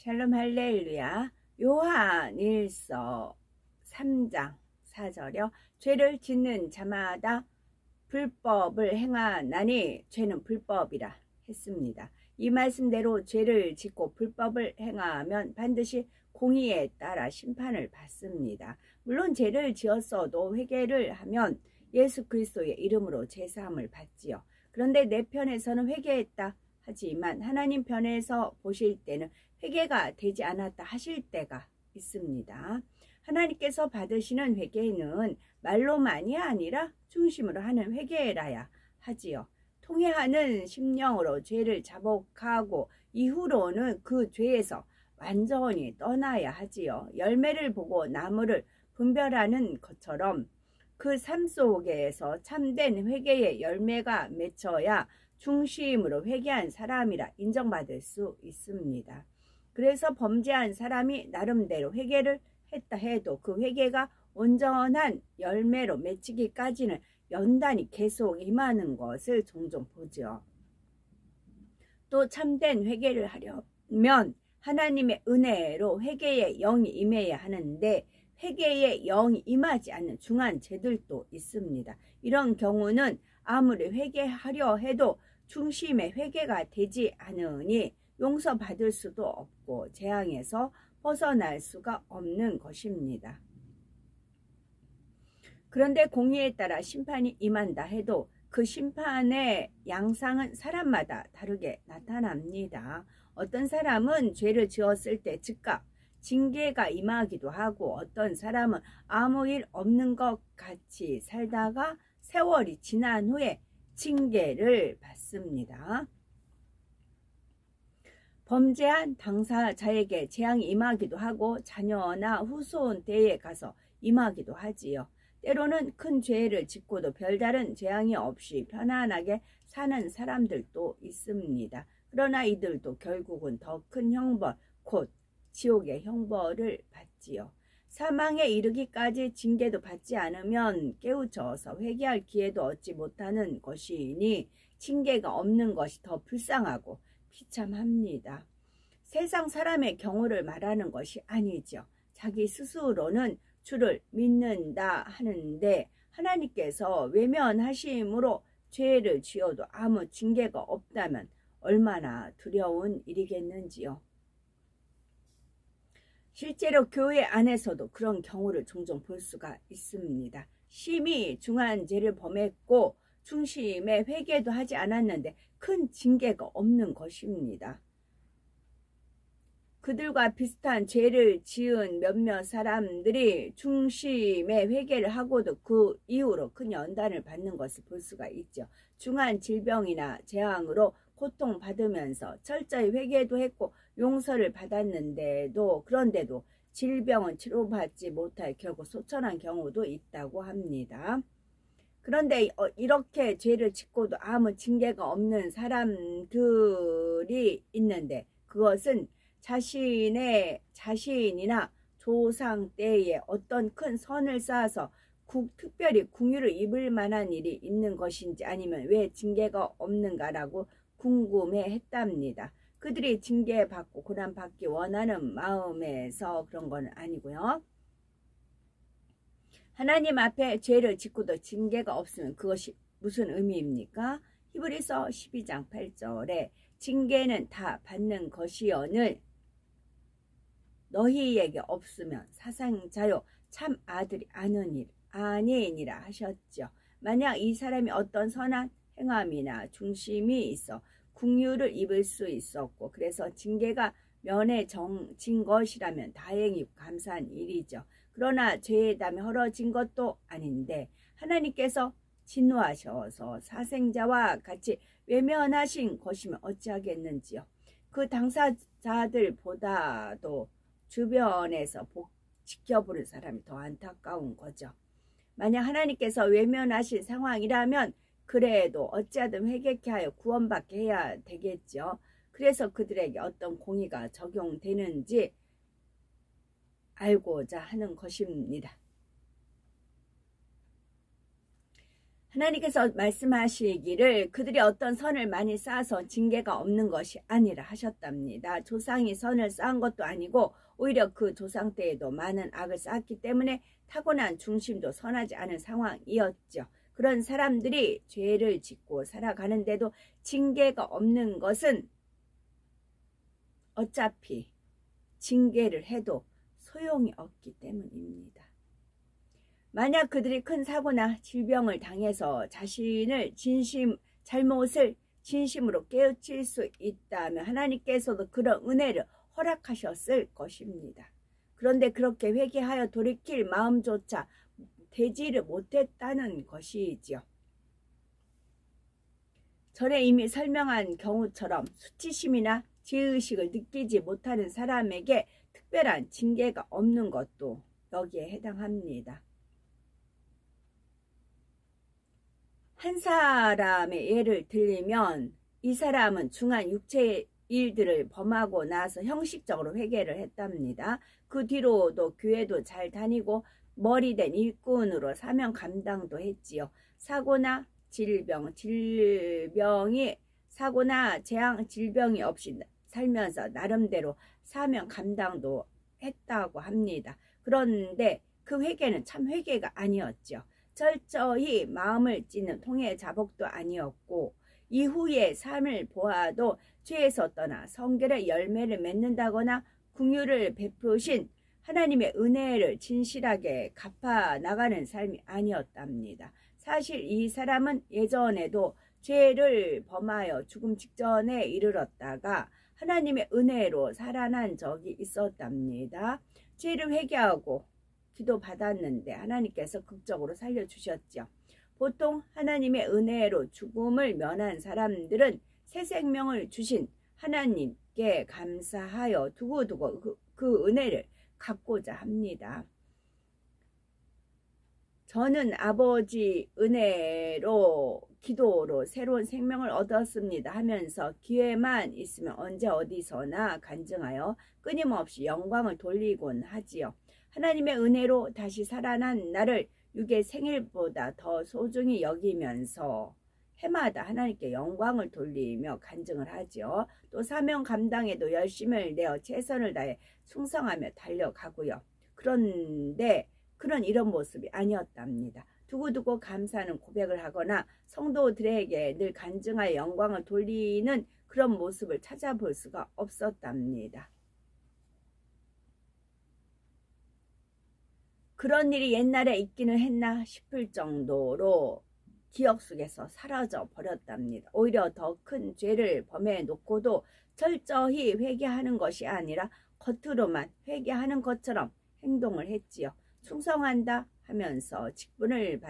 샬롬 할렐루야. 요한일서 3장 4절이요. 죄를 짓는 자마다 불법을 행하나니 죄는 불법이라 했습니다. 이 말씀대로 죄를 짓고 불법을 행하면 반드시 공의에 따라 심판을 받습니다. 물론 죄를 지었어도 회개를 하면 예수 그리스도의 이름으로 제사함을 받지요. 그런데 내 편에서는 회개했다 하지만 하나님 편에서 보실 때는 회개가 되지 않았다 하실 때가 있습니다. 하나님께서 받으시는 회개는 말로만이 아니라 중심으로 하는 회개라야 하지요. 통회하는 심령으로 죄를 자복하고 이후로는 그 죄에서 완전히 떠나야 하지요. 열매를 보고 나무를 분별하는 것처럼 그 삶 속에서 참된 회개의 열매가 맺혀야 중심으로 회개한 사람이라 인정받을 수 있습니다. 그래서 범죄한 사람이 나름대로 회개를 했다 해도 그 회개가 온전한 열매로 맺히기까지는 연단이 계속 임하는 것을 종종 보죠. 또 참된 회개를 하려면 하나님의 은혜로 회개의 영이 임해야 하는데 회개의 영이 임하지 않는 중한 죄들도 있습니다. 이런 경우는 아무리 회개하려 해도 중심의 회개가 되지 않으니 용서받을 수도 없고 재앙에서 벗어날 수가 없는 것입니다. 그런데 공의에 따라 심판이 임한다 해도 그 심판의 양상은 사람마다 다르게 나타납니다. 어떤 사람은 죄를 지었을 때 즉각 징계가 임하기도 하고 어떤 사람은 아무 일 없는 것 같이 살다가 세월이 지난 후에 징계를 받습니다. 범죄한 당사자에게 재앙이 임하기도 하고 자녀나 후손 때에 가서 임하기도 하지요. 때로는 큰 죄를 짓고도 별다른 재앙이 없이 편안하게 사는 사람들도 있습니다. 그러나 이들도 결국은 더 큰 형벌, 곧 지옥의 형벌을 받지요. 사망에 이르기까지 징계도 받지 않으면 깨우쳐서 회개할 기회도 얻지 못하는 것이니 징계가 없는 것이 더 불쌍하고 비참합니다. 세상 사람의 경우를 말하는 것이 아니죠. 자기 스스로는 주를 믿는다 하는데 하나님께서 외면하심으로 죄를 지어도 아무 징계가 없다면 얼마나 두려운 일이겠는지요. 실제로 교회 안에서도 그런 경우를 종종 볼 수가 있습니다. 심히 중한 죄를 범했고 중심에 회개도 하지 않았는데 큰 징계가 없는 것입니다. 그들과 비슷한 죄를 지은 몇몇 사람들이 중심에 회개를 하고도 그 이후로 큰 연단을 받는 것을 볼 수가 있죠. 중한 질병이나 재앙으로 고통받으면서 철저히 회개도 했고 용서를 받았는데도 그런데도 질병은 치료받지 못해 결국 소천한 경우도 있다고 합니다. 그런데 이렇게 죄를 짓고도 아무 징계가 없는 사람들이 있는데 그것은 자신이나 조상 때에 어떤 큰 선을 쌓아서 특별히 궁유를 입을 만한 일이 있는 것인지 아니면 왜 징계가 없는가라고 궁금해했답니다. 그들이 징계받고 고난받기 원하는 마음에서 그런 건 아니고요. 하나님 앞에 죄를 짓고도 징계가 없으면 그것이 무슨 의미입니까? 히브리서 12장 8절에 징계는 다 받는 것이오늘 너희에게 없으면 사상자요 참 아들이 아니니라 하셨죠. 만약 이 사람이 어떤 선한 행함이나 중심이 있어 궁유를 입을 수 있었고 그래서 징계가 면해진 것이라면 다행히 감사한 일이죠. 그러나 죄의 담에 헐어진 것도 아닌데 하나님께서 진노하셔서 사생자와 같이 외면하신 것이면 어찌하겠는지요. 그 당사자들보다도 주변에서 지켜보는 사람이 더 안타까운 거죠. 만약 하나님께서 외면하신 상황이라면 그래도 어찌하든 회개케 하여 구원받게 해야 되겠죠. 그래서 그들에게 어떤 공의가 적용되는지 알고자 하는 것입니다. 하나님께서 말씀하시기를 그들이 어떤 선을 많이 쌓아서 징계가 없는 것이 아니라 하셨답니다. 조상이 선을 쌓은 것도 아니고 오히려 그 조상 때에도 많은 악을 쌓았기 때문에 타고난 중심도 선하지 않은 상황이었죠. 그런 사람들이 죄를 짓고 살아가는데도 징계가 없는 것은 어차피 징계를 해도 소용이 없기 때문입니다. 만약 그들이 큰 사고나 질병을 당해서 자신을 잘못을 진심으로 깨우칠 수 있다면 하나님께서도 그런 은혜를 허락하셨을 것입니다. 그런데 그렇게 회개하여 돌이킬 마음조차 되지를 못했다는 것이지요. 전에 이미 설명한 경우처럼 수치심이나 죄의식을 느끼지 못하는 사람에게 특별한 징계가 없는 것도 여기에 해당합니다. 한 사람의 예를 들면 이 사람은 중한 육체의 일들을 범하고 나서 형식적으로 회개를 했답니다. 그 뒤로도 교회도 잘 다니고 머리된 일꾼으로 사명 감당도 했지요. 사고나 질병이 없이 살면서 나름대로 사명 감당도 했다고 합니다. 그런데 그 회개는 참 회개가 아니었죠. 철저히 마음을 찢는 통해 자복도 아니었고 이후의 삶을 보아도 죄에서 떠나 성결의 열매를 맺는다거나 긍휼을 베푸신 하나님의 은혜를 진실하게 갚아 나가는 삶이 아니었답니다. 사실 이 사람은 예전에도 죄를 범하여 죽음 직전에 이르렀다가 하나님의 은혜로 살아난 적이 있었답니다. 죄를 회개하고 기도 받았는데 하나님께서 극적으로 살려주셨죠. 보통 하나님의 은혜로 죽음을 면한 사람들은 새 생명을 주신 하나님께 감사하여 두고두고 그 은혜를 갖고자 합니다. 저는 아버지 은혜로 기도로 새로운 생명을 얻었습니다 하면서 기회만 있으면 언제 어디서나 간증하여 끊임없이 영광을 돌리곤 하지요. 하나님의 은혜로 다시 살아난 나를 육의 생일보다 더 소중히 여기면서 해마다 하나님께 영광을 돌리며 간증을 하죠. 또 사명 감당에도 열심을 내어 최선을 다해 충성하며 달려가고요. 그런데 그런 이런 모습이 아니었답니다. 두고두고 감사하는 고백을 하거나 성도들에게 늘 간증하여 영광을 돌리는 그런 모습을 찾아볼 수가 없었답니다. 그런 일이 옛날에 있기는 했나 싶을 정도로 기억 속에서 사라져 버렸답니다. 오히려 더 큰 죄를 범해 놓고도 철저히 회개하는 것이 아니라 겉으로만 회개하는 것처럼 행동을 했지요. 충성한다 하면서 직분을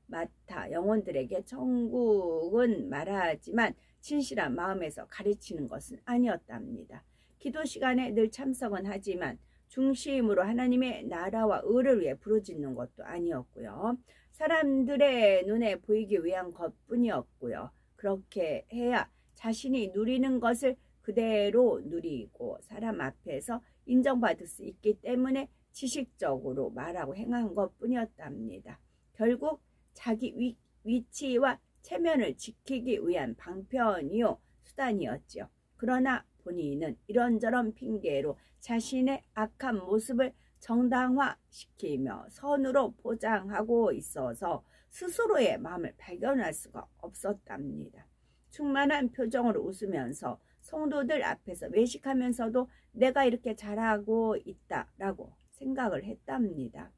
맡아 영혼들에게 천국은 말하지만 진실한 마음에서 가르치는 것은 아니었답니다. 기도 시간에 늘 참석은 하지만 중심으로 하나님의 나라와 의를 위해 부르짖는 것도 아니었고요. 사람들의 눈에 보이기 위한 것뿐이었고요. 그렇게 해야 자신이 누리는 것을 그대로 누리고 사람 앞에서 인정받을 수 있기 때문에 지식적으로 말하고 행한 것뿐이었답니다. 결국 자기 위치와 체면을 지키기 위한 방편이요 수단이었죠. 그러나 본인은 이런저런 핑계로 자신의 악한 모습을 정당화시키며 선으로 포장하고 있어서 스스로의 마음을 발견할 수가 없었답니다. 충만한 표정으로 웃으면서 성도들 앞에서 외식하면서도 내가 이렇게 잘하고 있다라고 생각을 했답니다.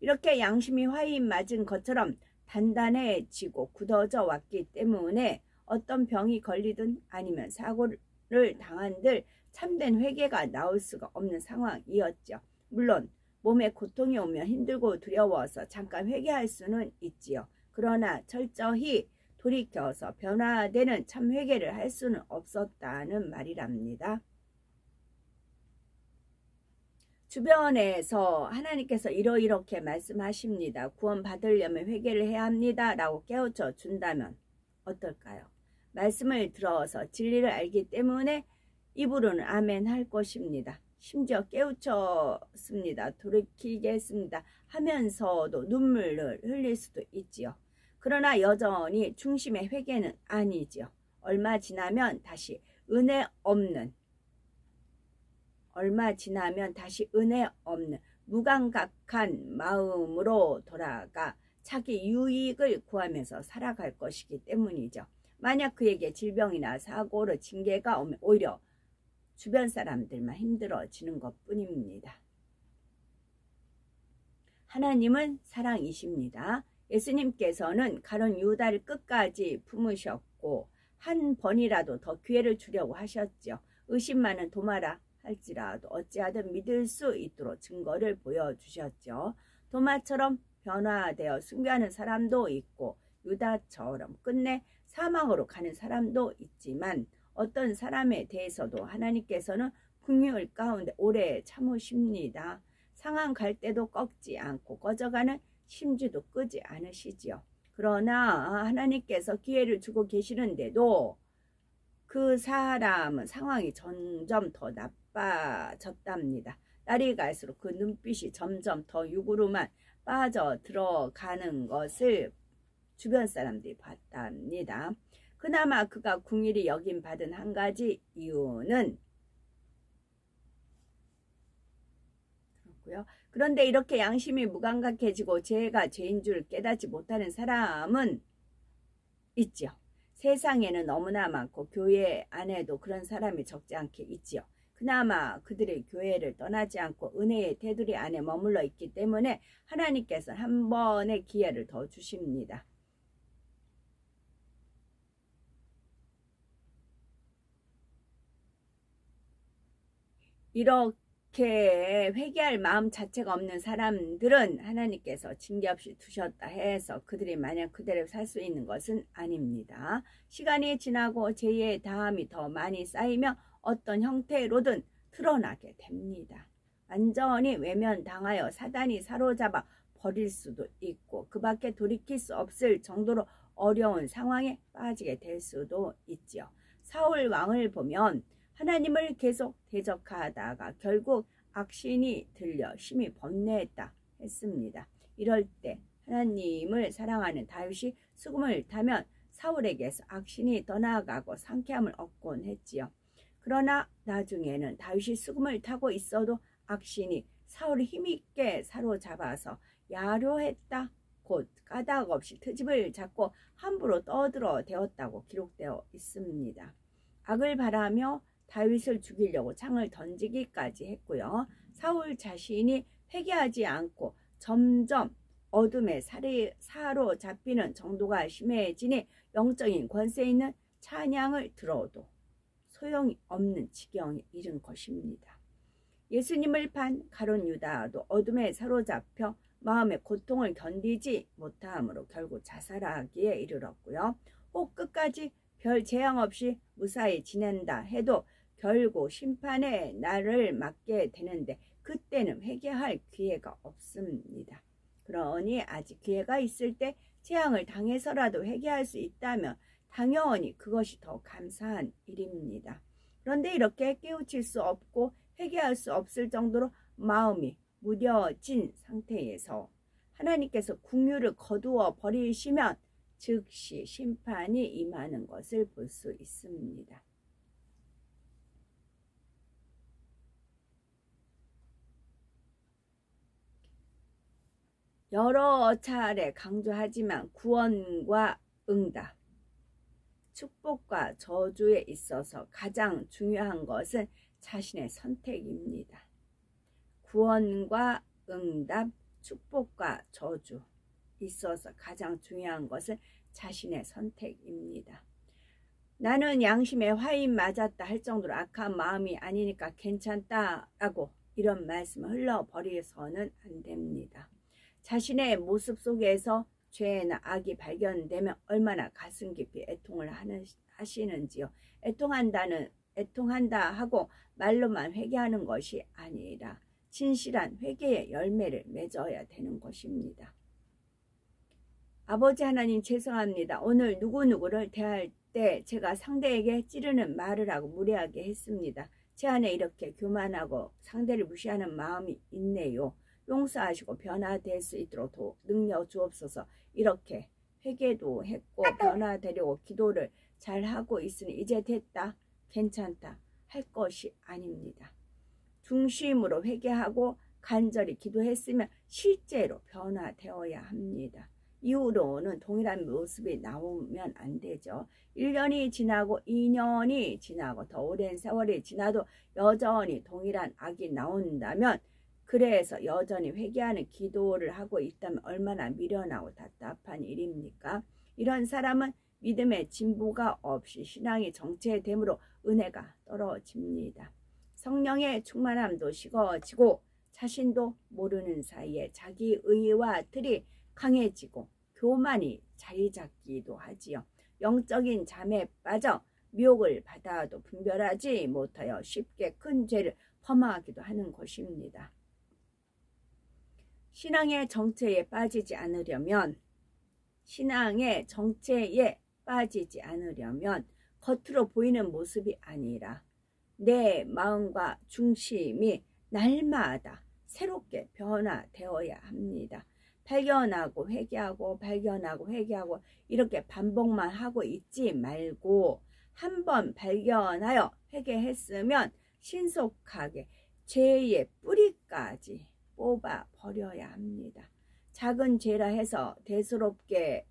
이렇게 양심이 화인 맞은 것처럼 단단해지고 굳어져 왔기 때문에 어떤 병이 걸리든 아니면 사고를 당한들 참된 회개가 나올 수가 없는 상황이었죠. 물론 몸에 고통이 오면 힘들고 두려워서 잠깐 회개할 수는 있지요. 그러나 철저히 돌이켜서 변화되는 참 회개를 할 수는 없었다는 말이랍니다. 주변에서 하나님께서 이렇게 말씀하십니다. 구원 받으려면 회개를 해야 합니다 라고 깨우쳐 준다면 어떨까요? 말씀을 들어서 진리를 알기 때문에 입으로는 아멘 할 것입니다. 심지어 깨우쳤습니다. 돌이키겠습니다 하면서도 눈물을 흘릴 수도 있지요. 그러나 여전히 중심의 회개는 아니지요. 얼마 지나면 다시 은혜 없는 무감각한 마음으로 돌아가 자기 유익을 구하면서 살아갈 것이기 때문이죠. 만약 그에게 질병이나 사고로 징계가 오면 오히려 주변 사람들만 힘들어지는 것뿐입니다. 하나님은 사랑이십니다. 예수님께서는 가룟 유다를 끝까지 품으셨고 한 번이라도 더 기회를 주려고 하셨죠. 의심 많은 도마라 할지라도 어찌하든 믿을 수 있도록 증거를 보여주셨죠. 도마처럼 변화되어 순교하는 사람도 있고 유다처럼 끝내 사망으로 가는 사람도 있지만 어떤 사람에 대해서도 하나님께서는 긍휼 가운데 오래 참으십니다. 상한 갈대도 꺾지 않고 꺼져가는 심지도 끄지 않으시지요. 그러나 하나님께서 기회를 주고 계시는데도 그 사람은 상황이 점점 더 나빠졌답니다. 날이 갈수록 그 눈빛이 점점 더 육으로만 빠져 들어가는 것을 주변 사람들이 봤답니다. 그나마 그가 긍휼히 여김 받은 한 가지 이유는 그렇고요. 그런데 이렇게 양심이 무감각해지고 죄가 죄인 줄 깨닫지 못하는 사람은 있지요. 세상에는 너무나 많고 교회 안에도 그런 사람이 적지 않게 있지요. 그나마 그들의 교회를 떠나지 않고 은혜의 테두리 안에 머물러 있기 때문에 하나님께서 한 번의 기회를 더 주십니다. 이렇게 회개할 마음 자체가 없는 사람들은 하나님께서 징계 없이 두셨다 해서 그들이 마냥 그대로 살 수 있는 것은 아닙니다. 시간이 지나고 죄의 다함이 더 많이 쌓이며 어떤 형태로든 드러나게 됩니다. 완전히 외면당하여 사단이 사로잡아 버릴 수도 있고 그 밖에 돌이킬 수 없을 정도로 어려운 상황에 빠지게 될 수도 있지요. 사울 왕을 보면 하나님을 계속 대적하다가 결국 악신이 들려 심히 번뇌했다 했습니다. 이럴 때 하나님을 사랑하는 다윗이 수금을 타면 사울에게서 악신이 떠나가고 상쾌함을 얻곤 했지요. 그러나 나중에는 다윗이 수금을 타고 있어도 악신이 사울을 힘있게 사로잡아서 야로했다. 곧 까닭 없이 트집을 잡고 함부로 떠들어 대었다고 기록되어 있습니다. 악을 바라며 다윗을 죽이려고 창을 던지기까지 했고요. 사울 자신이 회개하지 않고 점점 어둠에 사로잡히는 정도가 심해지니 영적인 권세 있는 찬양을 들어도 소용이 없는 지경에 이른 것입니다. 예수님을 판 가룟 유다도 어둠에 사로잡혀 마음의 고통을 견디지 못함으로 결국 자살하기에 이르렀고요. 혹 끝까지 별 재앙 없이 무사히 지낸다 해도 결국 심판의 날을 맞게 되는데 그때는 회개할 기회가 없습니다. 그러니 아직 기회가 있을 때 재앙을 당해서라도 회개할 수 있다면 당연히 그것이 더 감사한 일입니다. 그런데 이렇게 깨우칠 수 없고 회개할 수 없을 정도로 마음이 무뎌진 상태에서 하나님께서 긍휼을 거두어 버리시면 즉시 심판이 임하는 것을 볼 수 있습니다. 여러 차례 강조하지만 구원과 응답, 축복과 저주에 있어서 가장 중요한 것은 자신의 선택입니다. 구원과 응답, 축복과 저주 있어서 가장 중요한 것은 자신의 선택입니다. 나는 양심에 화인 맞았다 할 정도로 악한 마음이 아니니까 괜찮다라고 이런 말씀을 흘러버려서는 안 됩니다. 자신의 모습 속에서 죄나 악이 발견되면 얼마나 가슴 깊이 애통을 하시는지요. 애통한다 하고 말로만 회개하는 것이 아니라 진실한 회개의 열매를 맺어야 되는 것입니다. 아버지 하나님 죄송합니다. 오늘 누구누구를 대할 때 제가 상대에게 찌르는 말을 하고 무례하게 했습니다. 제 안에 이렇게 교만하고 상대를 무시하는 마음이 있네요. 용서하시고 변화될 수 있도록 능력 주옵소서. 이렇게 회개도 했고 변화되려고 기도를 잘 하고 있으니 이제 됐다, 괜찮다 할 것이 아닙니다. 중심으로 회개하고 간절히 기도했으면 실제로 변화되어야 합니다. 이후로는 동일한 모습이 나오면 안 되죠. 1년이 지나고 2년이 지나고 더 오랜 세월이 지나도 여전히 동일한 악이 나온다면, 그래서 여전히 회개하는 기도를 하고 있다면 얼마나 미련하고 답답한 일입니까? 이런 사람은 믿음의 진보가 없이 신앙이 정체됨으로 은혜가 떨어집니다. 성령의 충만함도 식어지고 자신도 모르는 사이에 자기 의와 틀이 강해지고 교만이 자리 잡기도 하지요. 영적인 잠에 빠져 미혹을 받아도 분별하지 못하여 쉽게 큰 죄를 범하기도 하는 것입니다. 신앙의 정체에 빠지지 않으려면 겉으로 보이는 모습이 아니라 내 마음과 중심이 날마다 새롭게 변화되어야 합니다. 발견하고 회개하고 발견하고 회개하고 이렇게 반복만 하고 있지 말고, 한번 발견하여 회개했으면 신속하게 죄의 뿌리까지 뽑아 버려야 합니다. 작은 죄라 해서 대소롭지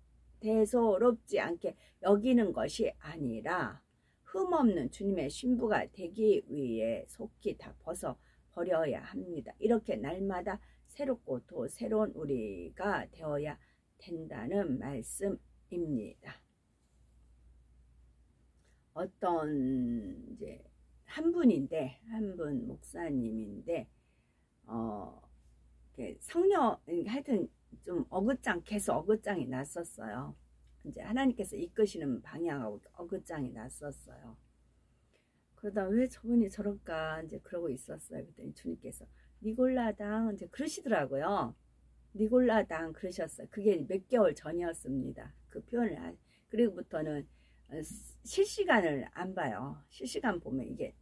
않게 여기는 것이 아니라 흠없는 주님의 신부가 되기 위해 속히 다 벗어 버려야 합니다. 이렇게 날마다 새롭고 또 새로운 우리가 되어야 된다는 말씀입니다. 어떤 이제 한 분 목사님인데 성령 하여튼 좀 계속 어긋장이 났었어요. 이제 하나님께서 이끄시는 방향하고 어긋장이 났었어요. 그러다 왜 저분이 저럴까 이제 그러고 있었어요. 그랬더니 주님께서 니골라당 이제 그러시더라고요. 니골라당 그러셨어요. 그게 몇 개월 전이었습니다. 그 표현을 그리고부터는 실시간을 안 봐요. 실시간 보면 이게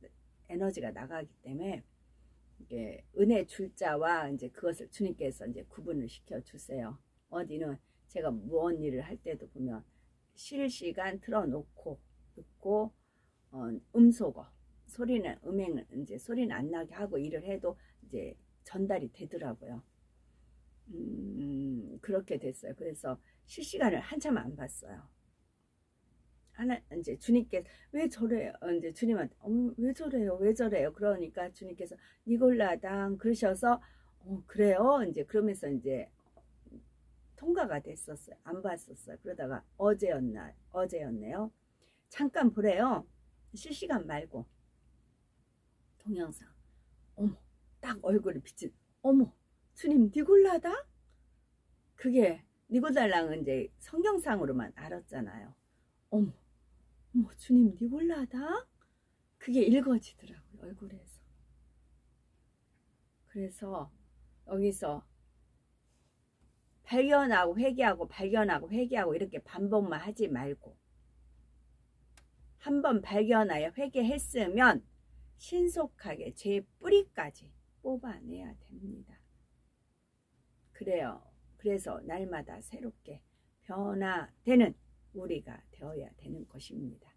에너지가 나가기 때문에 이게 은혜 줄 자와 이제 그것을 주님께서 이제 구분을 시켜 주세요. 어디는 제가 무언 일을 할 때도 보면 실시간 틀어놓고 듣고 음소거 소리는 이제 소리는 안 나게 하고 일을 해도 이제 전달이 되더라고요. 그렇게 됐어요. 그래서 실시간을 한참 안 봤어요. 이제 주님께서 왜 저래요? 이제 주님한테 왜 저래요? 그러니까 주님께서 니골라당 그러셔서 그래요? 이제 그러면서 이제 통과가 됐었어요. 안 봤었어요. 그러다가 어제였네요. 잠깐 보래요. 실시간 말고 동영상. 어머, 딱 얼굴이 비친. 어머, 주님 니골라당? 그게 니골라당은 이제 성경상으로만 알았잖아요. 어머, 주님 니골라당? 그게 읽어지더라고요, 얼굴에서. 그래서 여기서 발견하고 회개하고 이렇게 반복만 하지 말고, 한번 발견하여 회개했으면 신속하게 죄의 뿌리까지 뽑아내야 됩니다. 그래서 날마다 새롭게 변화되는 우리가 되어야 되는 것입니다.